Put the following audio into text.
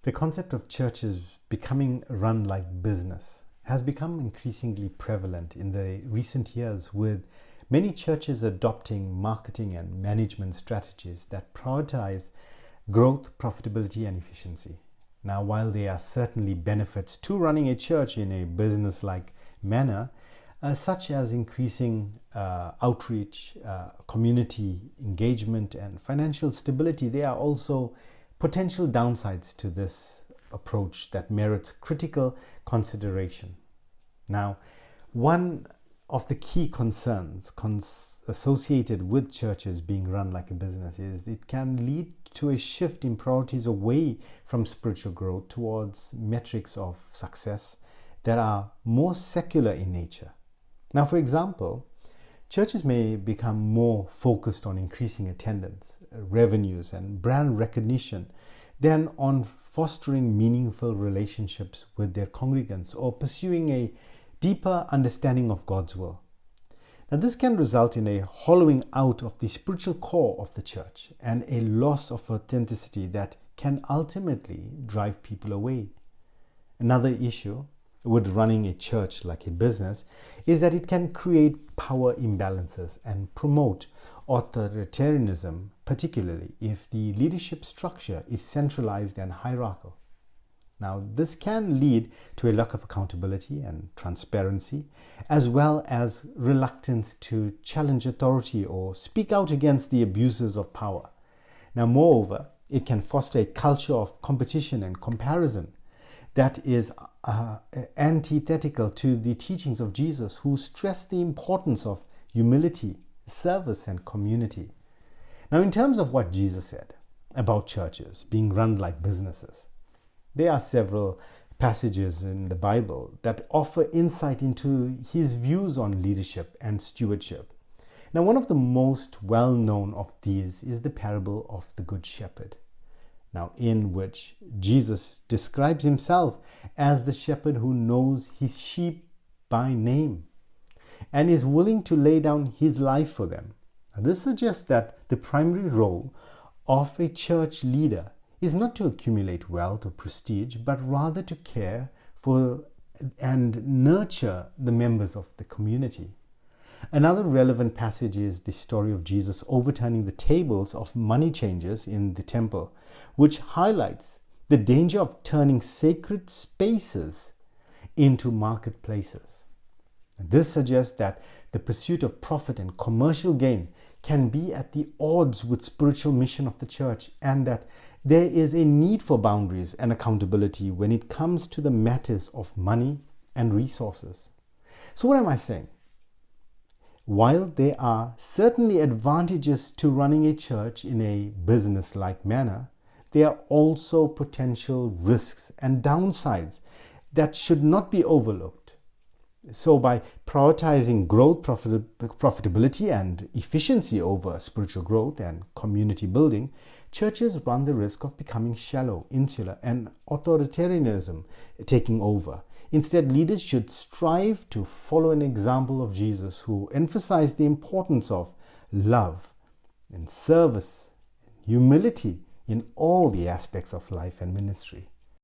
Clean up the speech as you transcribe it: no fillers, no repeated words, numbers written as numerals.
The concept of churches becoming run like business has become increasingly prevalent in the recent years, with many churches adopting marketing and management strategies that prioritize growth, profitability, and efficiency. Now, while there are certainly benefits to running a church in a business-like manner, such as increasing outreach, community engagement, and financial stability, there are also potential downsides to this approach that merits critical consideration. Now, one of the key concerns associated with churches being run like a business is it can lead to a shift in priorities away from spiritual growth towards metrics of success that are more secular in nature. Now, for example, churches may become more focused on increasing attendance, revenues, and brand recognition than on fostering meaningful relationships with their congregants or pursuing a deeper understanding of God's will. Now, this can result in a hollowing out of the spiritual core of the church and a loss of authenticity that can ultimately drive people away. Another issue with running a church like a business is that it can create power imbalances and promote authoritarianism, particularly if the leadership structure is centralized and hierarchical. Now, this can lead to a lack of accountability and transparency, as well as reluctance to challenge authority or speak out against the abuses of power. Now, moreover, it can foster a culture of competition and comparison that is antithetical to the teachings of Jesus, who stressed the importance of humility, service, and community. Now, in terms of what Jesus said about churches being run like businesses, there are several passages in the Bible that offer insight into his views on leadership and stewardship. Now, one of the most well-known of these is the parable of the Good Shepherd. Now, in which Jesus describes himself as the shepherd who knows his sheep by name and is willing to lay down his life for them. Now, this suggests that the primary role of a church leader is not to accumulate wealth or prestige, but rather to care for and nurture the members of the community. Another relevant passage is the story of Jesus overturning the tables of money changers in the temple, which highlights the danger of turning sacred spaces into marketplaces. This suggests that the pursuit of profit and commercial gain can be at the odds with spiritual mission of the church, and that there is a need for boundaries and accountability when it comes to the matters of money and resources. So what am I saying? While there are certainly advantages to running a church in a business-like manner, there are also potential risks and downsides that should not be overlooked. So by prioritizing growth, profitability, and efficiency over spiritual growth and community building, churches run the risk of becoming shallow, insular, and authoritarianism taking over. Instead, leaders should strive to follow an example of Jesus, who emphasized the importance of love and service and humility in all the aspects of life and ministry.